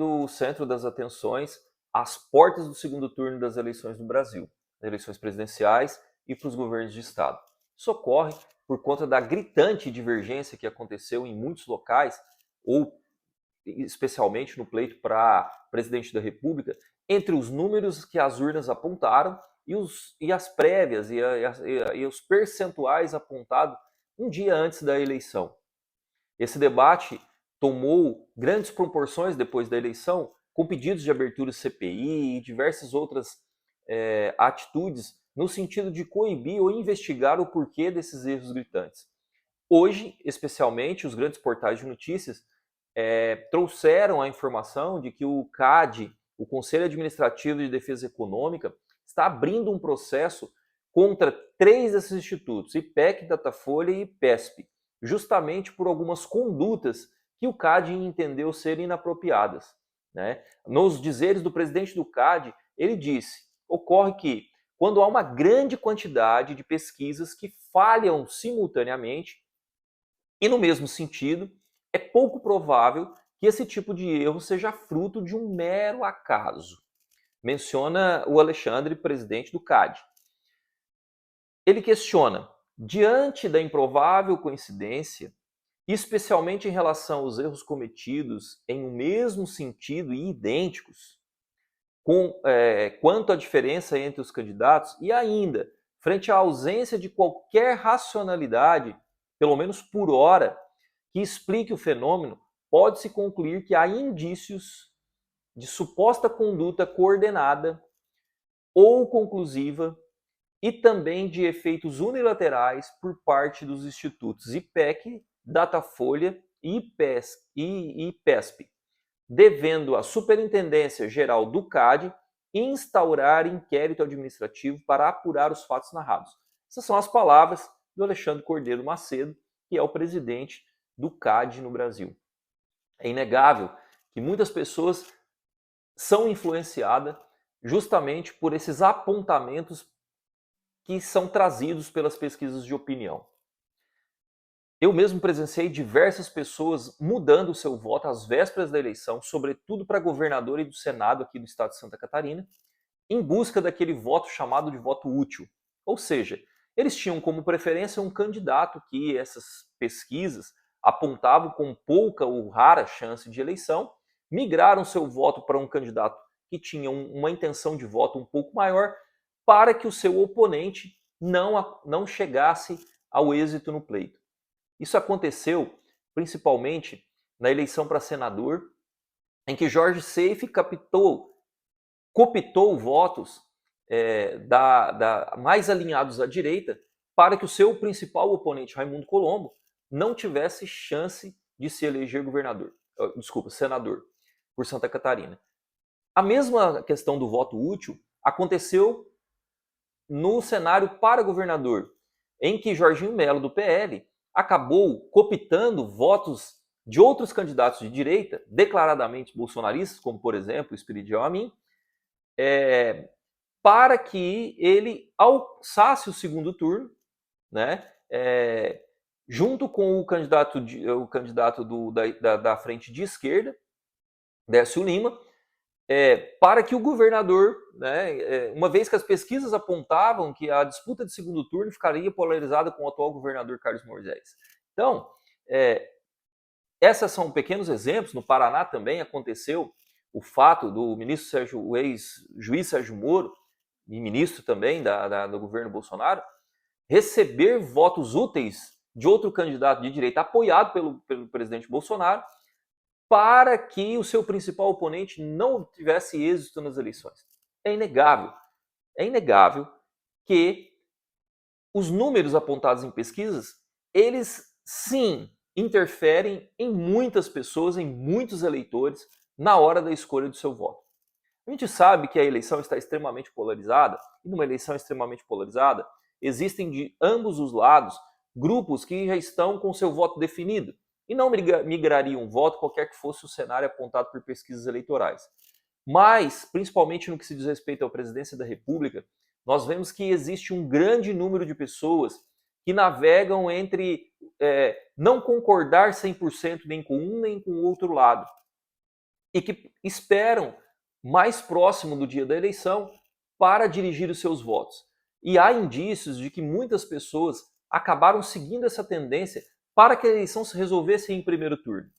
do centro das atenções às portas do segundo turno das eleições no Brasil, eleições presidenciais e para os governos de estado. Isso ocorre por conta da gritante divergência que aconteceu em muitos locais, ou especialmente no pleito para presidente da República, entre os números que as urnas apontaram e as prévias e os percentuais apontados um dia antes da eleição. Esse debate tomou grandes proporções depois da eleição, com pedidos de abertura CPI e diversas outras atitudes no sentido de coibir ou investigar o porquê desses erros gritantes. Hoje, especialmente, os grandes portais de notícias trouxeram a informação de que o CAD, o Conselho Administrativo de Defesa Econômica, está abrindo um processo contra 3 desses institutos, IPEC, Datafolha e IPESP, justamente por algumas condutas que o CAD entendeu serem inapropriadas. Né? Nos dizeres do presidente do CAD, ele disse: ocorre que, quando há uma grande quantidade de pesquisas que falham simultaneamente, e no mesmo sentido, é pouco provável que esse tipo de erro seja fruto de um mero acaso. Menciona o Alexandre, presidente do CAD. Ele questiona: diante da improvável coincidência, especialmente em relação aos erros cometidos em um mesmo sentido e idênticos, quanto à diferença entre os candidatos, e ainda, frente à ausência de qualquer racionalidade, pelo menos por hora, que explique o fenômeno, pode-se concluir que há indícios de suposta conduta coordenada ou conclusiva e também de efeitos unilaterais por parte dos institutos IPEC, Datafolha e IPESP, devendo a Superintendência Geral do CAD instaurar inquérito administrativo para apurar os fatos narrados. Essas são as palavras do Alexandre Cordeiro Macedo, que é o presidente do CAD no Brasil. É inegável que muitas pessoas são influenciadas justamente por esses apontamentos que são trazidos pelas pesquisas de opinião. Eu mesmo presenciei diversas pessoas mudando o seu voto às vésperas da eleição, sobretudo para governador e do Senado aqui do estado de Santa Catarina, em busca daquele voto chamado de voto útil. Ou seja, eles tinham como preferência um candidato que essas pesquisas apontavam com pouca ou rara chance de eleição, migraram seu voto para um candidato que tinha uma intenção de voto um pouco maior, para que o seu oponente não chegasse ao êxito no pleito. Isso aconteceu principalmente na eleição para senador, em que Jorge Seife cooptou votos mais alinhados à direita para que o seu principal oponente, Raimundo Colombo, não tivesse chance de se eleger senador por Santa Catarina. A mesma questão do voto útil aconteceu no cenário para governador, em que Jorginho Melo, do PL, acabou cooptando votos de outros candidatos de direita, declaradamente bolsonaristas, como, por exemplo, o Espiridião Amin, para que ele alçasse o segundo turno, né, junto com o candidato da frente de esquerda, Décio Lima, para que o governador, né, uma vez que as pesquisas apontavam que a disputa de segundo turno ficaria polarizada com o atual governador Carlos Moisés. Então, esses são pequenos exemplos. No Paraná também aconteceu o fato do o ex-juiz Sérgio Moro, e ministro também do governo Bolsonaro, receber votos úteis de outro candidato de direita apoiado pelo presidente Bolsonaro, para que o seu principal oponente não tivesse êxito nas eleições. É inegável que os números apontados em pesquisas, eles sim interferem em muitas pessoas, em muitos eleitores, na hora da escolha do seu voto. A gente sabe que a eleição está extremamente polarizada, e numa eleição extremamente polarizada, existem de ambos os lados grupos que já estão com seu voto definido e não migrariam um voto qualquer que fosse o cenário apontado por pesquisas eleitorais. Mas, principalmente no que se diz respeito à presidência da República, nós vemos que existe um grande número de pessoas que navegam entre não concordar 100% nem com um nem com o outro lado. e que esperam mais próximo do dia da eleição para dirigir os seus votos. E há indícios de que muitas pessoas acabaram seguindo essa tendência para que a eleição se resolvesse em primeiro turno.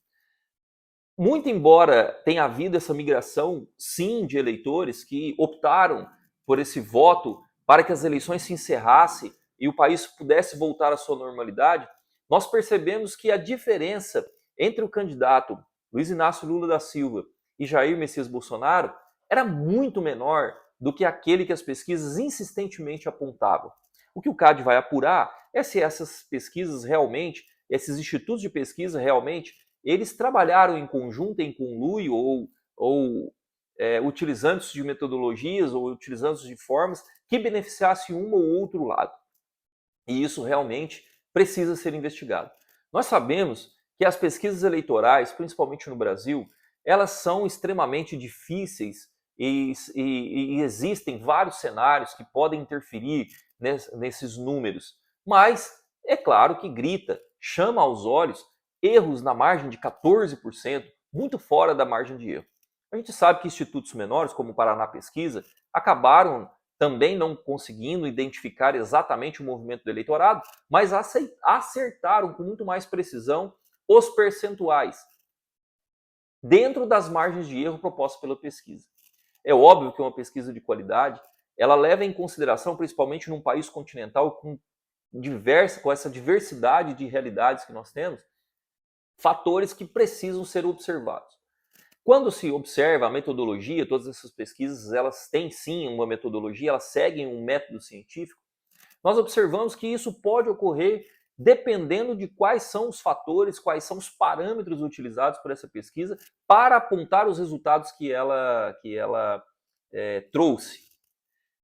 Muito embora tenha havido essa migração, sim, de eleitores que optaram por esse voto para que as eleições se encerrassem e o país pudesse voltar à sua normalidade, nós percebemos que a diferença entre o candidato Luiz Inácio Lula da Silva e Jair Messias Bolsonaro era muito menor do que aquele que as pesquisas insistentemente apontavam. O que o CAD vai apurar é se essas pesquisas realmente, esses institutos de pesquisa realmente, eles trabalharam em conjunto, em conluio, ou utilizando-se de metodologias ou utilizando-se de formas que beneficiassem um ou outro lado. E isso realmente precisa ser investigado. Nós sabemos que as pesquisas eleitorais, principalmente no Brasil, elas são extremamente difíceis e existem vários cenários que podem interferir nesses números. Mas é claro que grita, chama aos olhos erros na margem de 14%, muito fora da margem de erro. A gente sabe que institutos menores, como o Paraná Pesquisa, acabaram também não conseguindo identificar exatamente o movimento do eleitorado, mas acertaram com muito mais precisão os percentuais dentro das margens de erro propostas pela pesquisa. É óbvio que uma pesquisa de qualidade, ela leva em consideração, principalmente num país continental com essa diversidade de realidades que nós temos, fatores que precisam ser observados. Quando se observa a metodologia, todas essas pesquisas, elas têm sim uma metodologia, elas seguem um método científico, nós observamos que isso pode ocorrer dependendo de quais são os fatores, quais são os parâmetros utilizados por essa pesquisa para apontar os resultados que ela trouxe.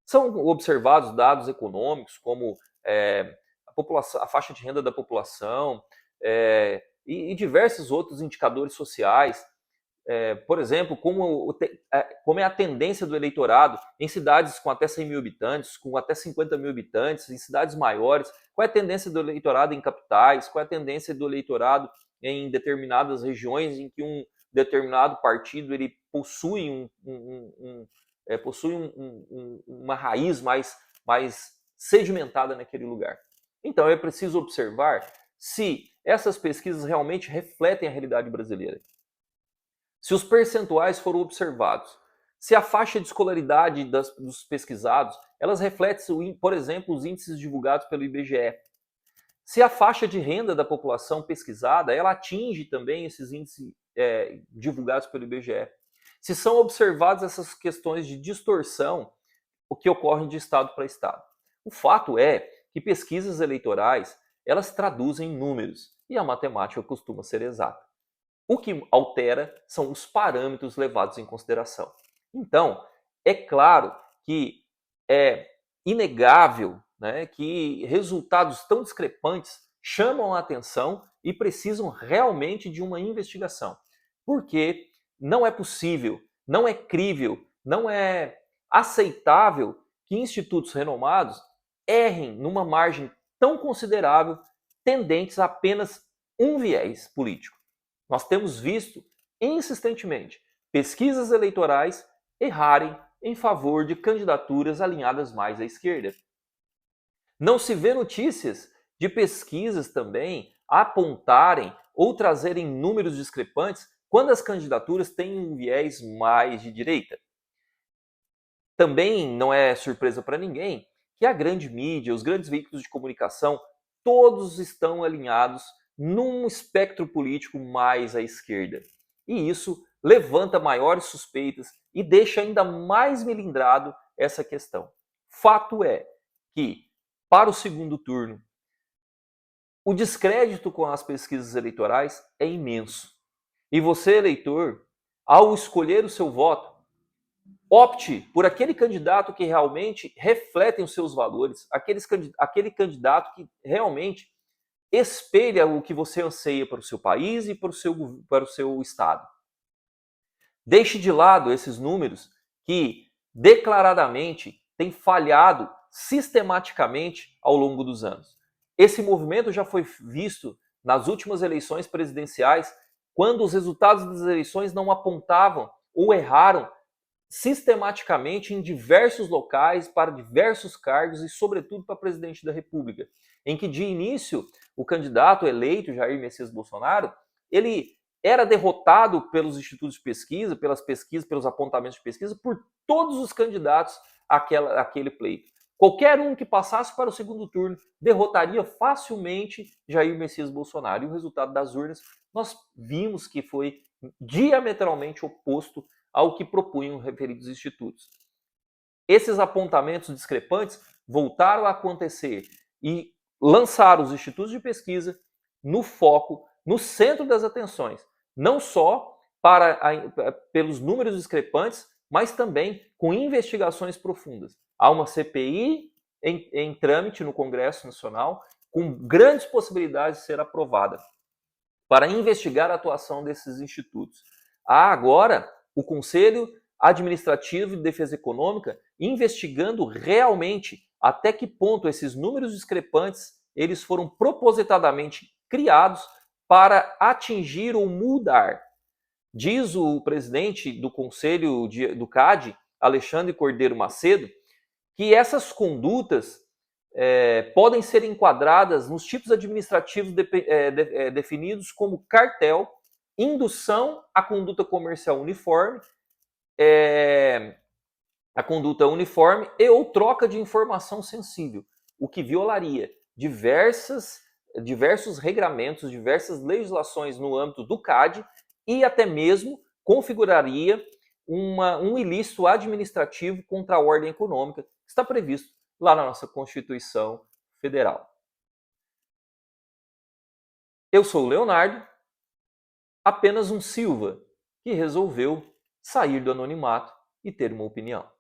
São observados dados econômicos, como a faixa de renda da população e diversos outros indicadores sociais. Por exemplo, como é a tendência do eleitorado em cidades com até 100 mil habitantes, com até 50 mil habitantes, em cidades maiores, qual é a tendência do eleitorado em capitais, qual é a tendência do eleitorado em determinadas regiões em que um determinado partido ele possui uma raiz mais sedimentada naquele lugar. Então é preciso observar se essas pesquisas realmente refletem a realidade brasileira. Se os percentuais foram observados, se a faixa de escolaridade dos pesquisados, elas refletem, por exemplo, os índices divulgados pelo IBGE. Se a faixa de renda da população pesquisada, ela atinge também esses índices divulgados pelo IBGE. Se são observadas essas questões de distorção, o que ocorre de estado para estado. O fato é que pesquisas eleitorais, elas traduzem números, e a matemática costuma ser exata. O que altera são os parâmetros levados em consideração. Então, é claro que é inegável, né, que resultados tão discrepantes chamam a atenção e precisam realmente de uma investigação. Porque não é possível, não é crível, não é aceitável que institutos renomados errem numa margem tão considerável, tendentes a apenas um viés político. Nós temos visto insistentemente pesquisas eleitorais errarem em favor de candidaturas alinhadas mais à esquerda. Não se vê notícias de pesquisas também apontarem ou trazerem números discrepantes quando as candidaturas têm um viés mais de direita. Também não é surpresa para ninguém que a grande mídia, os grandes veículos de comunicação, todos estão alinhados num espectro político mais à esquerda. E isso levanta maiores suspeitas e deixa ainda mais melindrado essa questão. Fato é que, para o segundo turno, o descrédito com as pesquisas eleitorais é imenso. E você, eleitor, ao escolher o seu voto, opte por aquele candidato que realmente reflete os seus valores, aquele candidato que realmente espelha o que você anseia para o seu país e para o seu estado. Deixe de lado esses números que declaradamente têm falhado sistematicamente ao longo dos anos. Esse movimento já foi visto nas últimas eleições presidenciais quando os resultados das eleições não apontavam ou erraram sistematicamente em diversos locais, para diversos cargos e, sobretudo, para presidente da República, em que, de início, o candidato eleito, Jair Messias Bolsonaro, ele era derrotado pelos institutos de pesquisa, pelas pesquisas, pelos apontamentos de pesquisa, por todos os candidatos àquele pleito. Qualquer um que passasse para o segundo turno derrotaria facilmente Jair Messias Bolsonaro. E o resultado das urnas, nós vimos que foi diametralmente oposto ao que propunham os referidos institutos. Esses apontamentos discrepantes voltaram a acontecer e lançaram os institutos de pesquisa no foco, no centro das atenções, não só pelos números discrepantes, mas também com investigações profundas. Há uma CPI em trâmite no Congresso Nacional, com grandes possibilidades de ser aprovada, para investigar a atuação desses institutos. Há agora o Conselho Administrativo de Defesa Econômica investigando realmente até que ponto esses números discrepantes eles foram propositadamente criados para atingir ou mudar. Diz o presidente do Conselho do CAD, Alexandre Cordeiro Macedo, que essas condutas podem ser enquadradas nos tipos administrativos definidos como cartel, indução à conduta comercial uniforme, a conduta uniforme e ou troca de informação sensível, o que violaria diversos regramentos, diversas legislações no âmbito do CAD e até mesmo configuraria um ilícito administrativo contra a ordem econômica que está previsto lá na nossa Constituição Federal. Eu sou o Leonardo, apenas um Silva, que resolveu sair do anonimato e ter uma opinião.